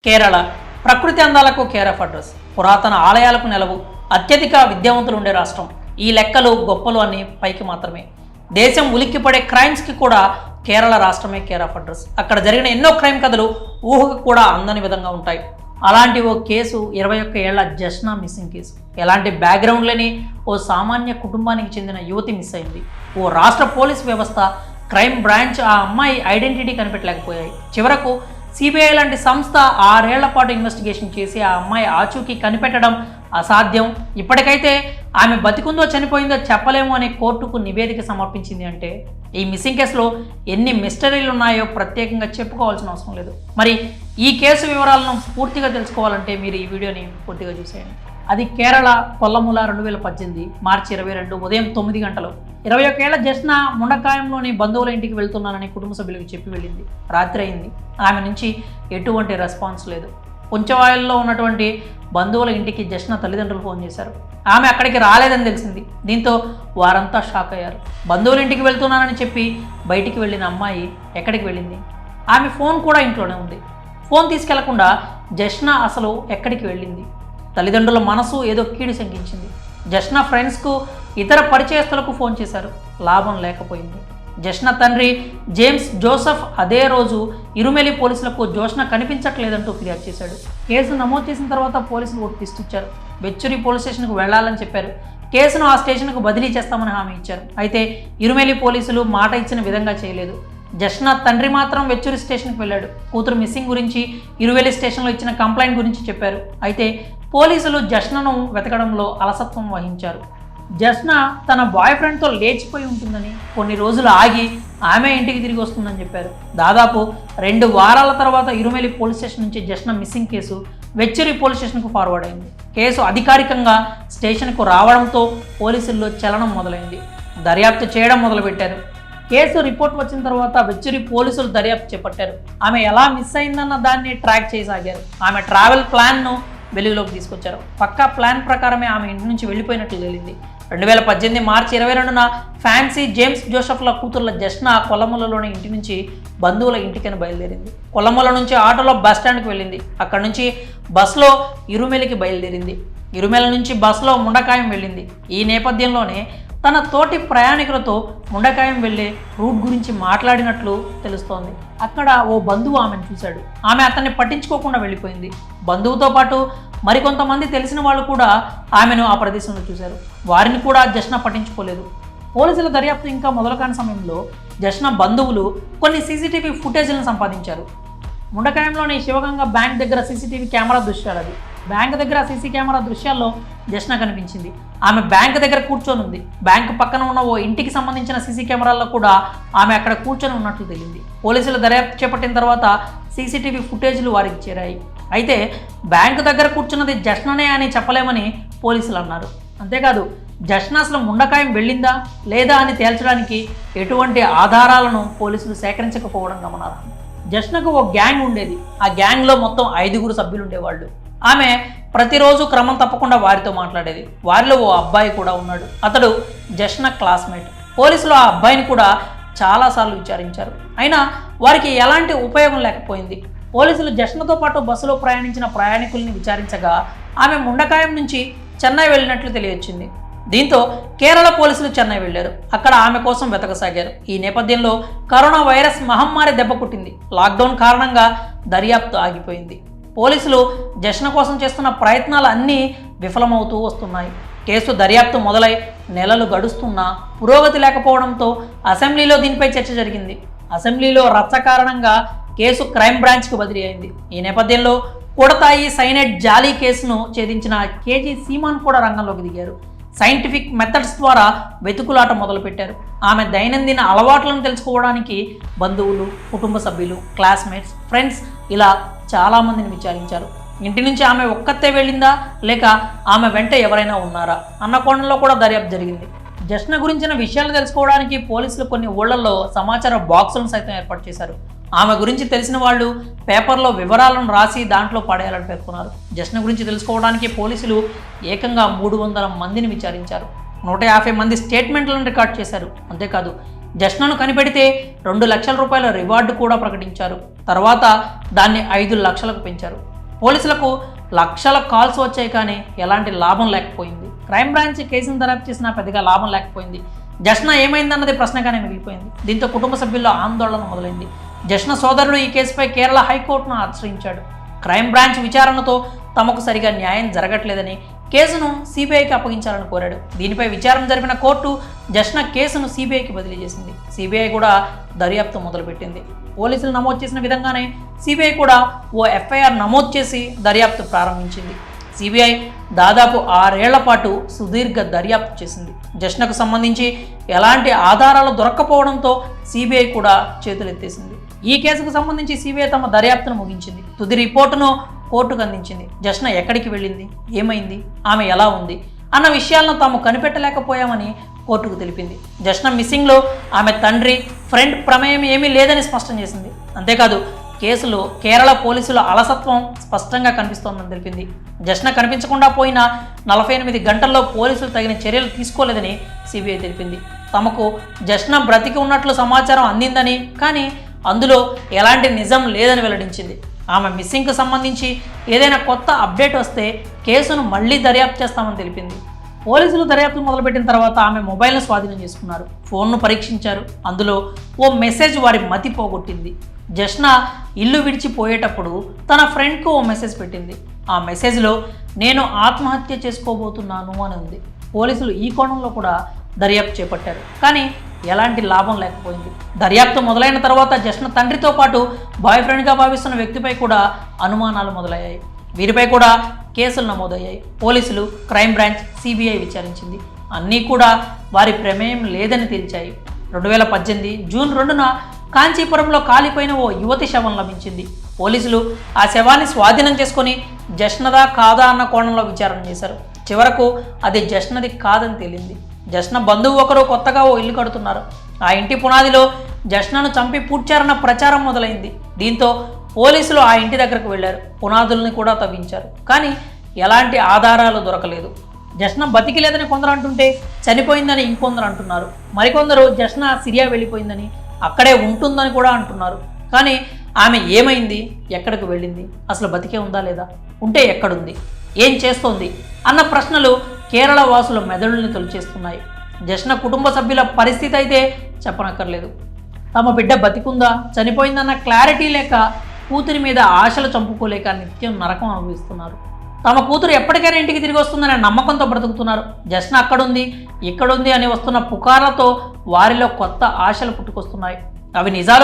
కేరళ ప్రకృతి అందాలకు care of address, పురాతన ఆలయాలకు నెలవు, అత్యధిక విద్యావంతులు ఉండే రాష్ట్రం. ఈ లెక్కలు గొప్పలు అని పైకి మాత్రమే. దేశం ఉలిక్కిపడే క్రైమ్స్కి కూడా కేరళ రాష్ట్రమే కేర్ ఆఫ్ అడ్రస్. అక్కడ జరిగిన ఎన్నో క్రైమ్ కథలు ఊహకు కూడా అందని విధంగా ఉంటాయి. అలాంటి ఓ కేసు 21 ఏళ్ల జస్నా మిస్సింగ్ కేసు. ఎలాంటి బ్యాక్గ్రౌండ్ లేని ఓ సామాన్య కుటుంబానికి చెందిన యువతి మిస్ అయింది. ఓ రాష్ట్ర పోలీస్ వ్యవస్థ, క్రైమ్ బ్రాంచ్ ఆ అమ్మాయి ఐడెంటిటీ కనిపెట్టలేకపోయాయి. చివరకు సిబిఐ లాంటి సంస్థ 6 ఏళ్ల పాటు ఇన్వెస్టిగేషన్ చేసి ఆ అమ్మాయి ఆచూకీ కనిపెట్టడం అసాధ్యం, ఇప్పటికైతే ఆమె బతికుందో చనిపోయిందో చెప్పలేము అనే కోర్టుకు నివేదిక సమర్పించింది. అంటే ఈ మిస్సింగ్ కేసులో ఎన్ని మిస్టరీలు ఉన్నాయో ప్రత్యేకంగా చెప్పుకోవాల్సిన అవసరం లేదు. మరి ఈ కేసు వివరాలను పూర్తిగా తెలుసుకోవాలంటే మీరు ఈ వీడియోని పూర్తిగా చూసేయండి. అది కేరళ కొల్లముల 2018 మార్చి 22 ఉదయం 9 గంటలు 21 ఏళ్ల జస్నా ముండకాయంలోని బంధువుల ఇంటికి వెళ్తున్నానని కుటుంబ సభ్యులకు చెప్పి వెళ్ళింది. రాత్రి అయింది. ఆమె నుంచి ఎటువంటి రెస్పాన్స్ లేదు. పుంచవాయిల్లో ఉన్నటువంటి బంధువుల ఇంటికి జస్నా తల్లిదండ్రులు ఫోన్ చేశారు. ఆమె అక్కడికి రాలేదని తెలిసింది. దీంతో వారంతా షాక్ అయ్యారు. బంధువుల ఇంటికి వెళ్తున్నానని చెప్పి బయటికి వెళ్ళిన అమ్మాయి ఎక్కడికి వెళ్ళింది? ఆమె ఫోన్ కూడా ఇంట్లోనే ఉంది. ఫోన్ తీసుకెళ్లకుండా జస్నా అసలు ఎక్కడికి వెళ్ళింది? తల్లిదండ్రుల మనసు ఏదో కీడు శంకించింది. జస్నా ఫ్రెండ్స్కు, ఇతర పరిచయస్తులకు ఫోన్ చేశారు. లాభం లేకపోయింది. జస్నా తండ్రి జేమ్స్ జోసెఫ్ అదే రోజు ఇరుమెలి పోలీసులకు జోష్న కనిపించట్లేదంటూ ఫిర్యాదు చేశాడు. కేసు నమోదు చేసిన తర్వాత పోలీసులు ఒక ట్విస్ట్ ఇచ్చారు. వెచ్చూరి పోలీస్ స్టేషన్కు వెళ్లాలని చెప్పారు. కేసును ఆ స్టేషన్కు బదిలీ చేస్తామని హామీ ఇచ్చారు. అయితే ఇరుమెలి పోలీసులు మాట ఇచ్చిన విధంగా చేయలేదు. జస్నా తండ్రి మాత్రం వెచ్చూరి స్టేషన్కి వెళ్ళాడు. కూతురు మిస్సింగ్ గురించి ఇరువెల్లి స్టేషన్లో ఇచ్చిన కంప్లైంట్ గురించి చెప్పారు. అయితే పోలీసులు జస్నాను వెతకడంలో అలసత్వం వహించారు. జస్నా తన బాయ్ ఫ్రెండ్తో లేచిపోయి ఉంటుందని, కొన్ని రోజులు ఆగి ఆమె ఇంటికి తిరిగి వస్తుందని చెప్పారు. దాదాపు 2 వారాల తర్వాత ఇరుమెలి పోలీస్ స్టేషన్ నుంచి జస్నా మిస్సింగ్ కేసు వెచ్చూరి పోలీస్ స్టేషన్కు ఫార్వర్డ్ అయింది. కేసు అధికారికంగా స్టేషన్కు రావడంతో పోలీసుల్లో చలనం మొదలైంది. దర్యాప్తు చేయడం మొదలుపెట్టారు. కేసు రిపోర్ట్ వచ్చిన తర్వాత వెచ్చూరి పోలీసులు దర్యాప్తు చేపట్టారు. ఆమె ఎలా మిస్ అయిందన్న దాన్ని ట్రాక్ చేయసాగారు. ఆమె ట్రావెల్ ప్లాన్ను వెలుగులోకి తీసుకొచ్చారు. పక్కా ప్లాన్ ప్రకారమే ఆమె ఇంటి నుంచి వెళ్ళిపోయినట్లు తేలింది. 2018 మార్చి 22న ఫ్యాన్సీ జేమ్స్ జోసెఫ్ల కూతుర్ల జస్నా కొల్లములలోని ఇంటి నుంచి బంధువుల ఇంటికని బయలుదేరింది. కొల్లముల నుంచి ఆటోలో బస్టాండ్కి వెళ్ళింది. అక్కడ నుంచి బస్సులో ఇరుమెలికి బయలుదేరింది. ఇరుమెల నుంచి బస్సులో ముండకాయం వెళ్ళింది. ఈ నేపథ్యంలోనే తన తోటి ప్రయాణికులతో ముండకాయం వెళ్లే రూట్ గురించి మాట్లాడినట్లు తెలుస్తోంది. అక్కడ ఓ బంధువు ఆమెను చూశాడు. ఆమె అతన్ని పట్టించుకోకుండా వెళ్ళిపోయింది. బంధువుతో పాటు మరికొంతమంది తెలిసిన వాళ్ళు కూడా ఆమెను ఆ ప్రదేశంలో చూశారు. వారిని కూడా జస్నా పట్టించుకోలేదు. పోలీసుల దర్యాప్తు ఇంకా మొదలు కాని సమయంలో జస్నా బంధువులు కొన్ని సీసీటీవీ ఫుటేజ్లను సంపాదించారు. ముండకాయంలోని శివగంగ బ్యాంక్ దగ్గర సీసీటీవీ కెమెరా దృశ్యాలు. అది బ్యాంక్ దగ్గర సీసీ కెమెరా దృశ్యాల్లో జస్నా కనిపించింది. ఆమె బ్యాంక్ దగ్గర కూర్చొని ఉంది. బ్యాంకు పక్కన ఉన్న ఓ ఇంటికి సంబంధించిన సీసీ కెమెరాల్లో కూడా ఆమె అక్కడ కూర్చొని ఉన్నట్లు తెలిసింది. పోలీసులు దర్యాప్తు చేపట్టిన తర్వాత సీసీటీవీ ఫుటేజ్లు వారికి చేరాయి. అయితే బ్యాంకు దగ్గర కూర్చున్నది జస్నానే అని చెప్పలేమని పోలీసులు అన్నారు. అంతేకాదు జస్నా అసలు ముండకాయం వెళ్ళిందా లేదా అని తేల్చడానికి ఎటువంటి ఆధారాలను పోలీసులు సేకరించకపోవడం గమనార్హం. జస్నాకు ఓ గ్యాంగ్ ఉండేది. ఆ గ్యాంగ్లో మొత్తం 5 సభ్యులు ఉండేవాళ్ళు. ఆమె ప్రతిరోజు క్రమం తప్పకుండా వారితో మాట్లాడేది. వారిలో ఓ అబ్బాయి కూడా ఉన్నాడు. అతడు జస్నా క్లాస్మేట్. పోలీసులు ఆ అబ్బాయిని కూడా చాలాసార్లు విచారించారు. అయినా వారికి ఎలాంటి ఉపయోగం లేకపోయింది. పోలీసులు జస్నాతో పాటు బస్సులో ప్రయాణించిన ప్రయాణికుల్ని విచారించగా ఆమె ముండకాయం నుంచి చెన్నై వెళ్ళినట్లు తెలియొచ్చింది. దీంతో కేరళ పోలీసులు చెన్నై వెళ్లారు. అక్కడ ఆమె కోసం వెతకసాగారు. ఈ నేపథ్యంలో కరోనా వైరస్ మహమ్మారి దెబ్బ కొట్టింది. లాక్డౌన్ కారణంగా దర్యాప్తు ఆగిపోయింది. పోలీసులు జస్నా కోసం చేస్తున్న ప్రయత్నాలు అన్నీ విఫలమవుతూ వస్తున్నాయి. కేసు దర్యాప్తు మొదలై నెలలు గడుస్తున్నా పురోగతి లేకపోవడంతో అసెంబ్లీలో దీనిపై చర్చ జరిగింది. అసెంబ్లీలో రచ్చ కారణంగా కేసు క్రైమ్ బ్రాంచ్కు బదిలీ అయింది. ఈ నేపథ్యంలో కొడతాయి సైనైడ్ జాలీ కేసును ఛేదించిన కేజీ సీమాన్ కూడా రంగంలోకి దిగారు. సైంటిఫిక్ మెథడ్స్ ద్వారా వెతుకులాట మొదలుపెట్టారు. ఆమె దైనందిన అలవాట్లను తెలుసుకోవడానికి బంధువులు, కుటుంబ సభ్యులు, క్లాస్మేట్స్, ఫ్రెండ్స్ ఇలా చాలామందిని విచారించారు. ఇంటి నుంచి ఆమె ఒక్కతే వెళ్ళిందా లేక ఆమె వెంట ఎవరైనా ఉన్నారా అన్న కోణంలో కూడా దర్యాప్తు జరిగింది. జస్నా గురించిన విషయాలు తెలుసుకోవడానికి పోలీసులు కొన్ని ఊళ్లలో సమాచార బాక్సులను సైతం ఏర్పాటు చేశారు. ఆమె గురించి తెలిసిన వాళ్ళు పేపర్లో వివరాలను రాసి దాంట్లో పడేయాలని పేర్కొన్నారు. జస్నా గురించి తెలుసుకోవడానికి పోలీసులు ఏకంగా 300 మందిని విచారించారు. 150 మంది స్టేట్మెంట్లను రికార్డ్ చేశారు. అంతేకాదు జస్నాను కనిపెడితే 2 లక్షల రూపాయల రివార్డు కూడా ప్రకటించారు. తర్వాత దాన్ని 5 లక్షలకు పెంచారు. పోలీసులకు లక్షల కాల్స్ వచ్చాయి, కానీ ఎలాంటి లాభం లేకపోయింది. క్రైమ్ బ్రాంచ్ కేసును దర్యాప్తు చేసినా పెద్దగా లాభం లేకపోయింది. జష్న ఏమైందన్నది ప్రశ్నగానే మిగిలిపోయింది. దీంతో కుటుంబ సభ్యుల్లో ఆందోళన మొదలైంది. జష్న సోదరుడు ఈ కేసుపై కేరళ హైకోర్టును ఆశ్రయించాడు. క్రైమ్ బ్రాంచ్ విచారణతో తమకు సరిగా న్యాయం జరగట్లేదని కేసును సిబిఐకి అప్పగించాలని కోరాడు. దీనిపై విచారణ జరిపిన కోర్టు జష్న కేసును సిబిఐకి బదిలీ చేసింది. సిబిఐ కూడా దర్యాప్తు మొదలుపెట్టింది. పోలీసులు నమోదు చేసిన విధంగానే సిబిఐ కూడా ఓ ఎఫ్ఐఆర్ నమోదు చేసి దర్యాప్తు ప్రారంభించింది. సిబిఐ దాదాపు 6 ఏళ్ల పాటు సుదీర్ఘ దర్యాప్తు చేసింది. జష్నకు సంబంధించి ఎలాంటి ఆధారాలు దొరక్కపోవడంతో సిబిఐ కూడా చేతులెత్తేసింది. ఈ కేసుకు సంబంధించి సిబిఐ తమ దర్యాప్తును ముగించింది. తుది రిపోర్టును కోర్టుకు అందించింది. జష్న ఎక్కడికి వెళ్ళింది, ఏమైంది, ఆమె ఎలా ఉంది అన్న విషయాలను తాము కనిపెట్టలేకపోయామని కోర్టుకు తెలిపింది. జష్న మిస్సింగ్లో ఆమె తండ్రి, ఫ్రెండ్ ప్రమేయం ఏమీ లేదని స్పష్టం చేసింది. అంతేకాదు కేసులో కేరళ పోలీసుల అలసత్వం స్పష్టంగా కనిపిస్తోందని తెలిపింది. జష్న కనిపించకుండా పోయిన 48 గంటల్లో పోలీసులు తగిన చర్యలు తీసుకోలేదని సిబిఐ తెలిపింది. తమకు జష్న బ్రతికి ఉన్నట్లు సమాచారం అందిందని, కానీ అందులో ఎలాంటి నిజం లేదని వెల్లడించింది. ఆమె మిస్సింగ్కు సంబంధించి ఏదైనా కొత్త అప్డేట్ వస్తే కేసును మళ్లీ దర్యాప్తు చేస్తామని తెలిపింది. పోలీసులు దర్యాప్తు మొదలుపెట్టిన తర్వాత ఆమె మొబైల్ను స్వాధీనం చేసుకున్నారు. ఫోన్ను పరీక్షించారు. అందులో ఓ మెసేజ్ వారి మతి పోగొట్టింది. జష్న ఇల్లు విడిచిపోయేటప్పుడు తన ఫ్రెండ్కు ఓ మెసేజ్ పెట్టింది. ఆ మెసేజ్లో నేను ఆత్మహత్య చేసుకోబోతున్నాను అని ఉంది. పోలీసులు ఈ కోణంలో కూడా దర్యాప్తు చేపట్టారు, కానీ ఎలాంటి లాభం లేకపోయింది. దర్యాప్తు మొదలైన తర్వాత జష్న తండ్రితో పాటు బాయ్ ఫ్రెండ్గా భావిస్తున్న వ్యక్తిపై కూడా అనుమానాలు మొదలయ్యాయి. వీరిపై కూడా కేసులు నమోదయ్యాయి. పోలీసులు, క్రైమ్ బ్రాంచ్, సిబిఐ విచారించింది. అన్నీ కూడా వారి ప్రమేయం లేదని తేల్చాయి. 2018 జూన్ 2న కాంచీపురంలో కాలిపోయిన ఓ యువతి శవం లభించింది. పోలీసులు ఆ శవాన్ని స్వాధీనం చేసుకొని జష్నదా కాదా అన్న కోణంలో విచారణ చేశారు. చివరకు అది జష్నది కాదని తేలింది. జష్న బంధువు ఒకరు కొత్తగా ఓ ఇల్లు కడుతున్నారు. ఆ ఇంటి పునాదిలో జష్నను చంపి పూడ్చారన్న ప్రచారం మొదలైంది. దీంతో పోలీసులు ఆ ఇంటి దగ్గరకు వెళ్లారు. పునాదుల్ని కూడా తవ్వించారు, కానీ ఎలాంటి ఆధారాలు దొరకలేదు. జష్న బతికి లేదని కొందరు అంటుంటే చనిపోయిందని ఇంకొందరు అంటున్నారు. మరికొందరు జష్న సిరియా వెళ్ళిపోయిందని, అక్కడే ఉంటుందని కూడా అంటున్నారు. కానీ ఆమె ఏమైంది, ఎక్కడికి వెళ్ళింది, అసలు బతికే ఉందా లేదా, ఉంటే ఎక్కడుంది, ఏం చేస్తోంది అన్న ప్రశ్నలు కేరళ వాసుల మెదడుల్ని తొలిచేస్తున్నాయి. జష్న కుటుంబ సభ్యుల పరిస్థితి అయితే చెప్పనక్కర్లేదు. తమ బిడ్డ బతికుందా, చనిపోయిందన్న క్లారిటీ లేక, కూతురి మీద ఆశలు చంపుకోలేక నిత్యం నరకం అనుభవిస్తున్నారు. తమ కూతురు ఎప్పటికైనా ఇంటికి తిరిగి వస్తుందనే నమ్మకంతో బ్రతుకుతున్నారు. జష్న అక్కడుంది, ఇక్కడుంది అని వస్తున్న పుకార్లతో వారిలో కొత్త ఆశలు పుట్టుకొస్తున్నాయి. అవి నిజాలు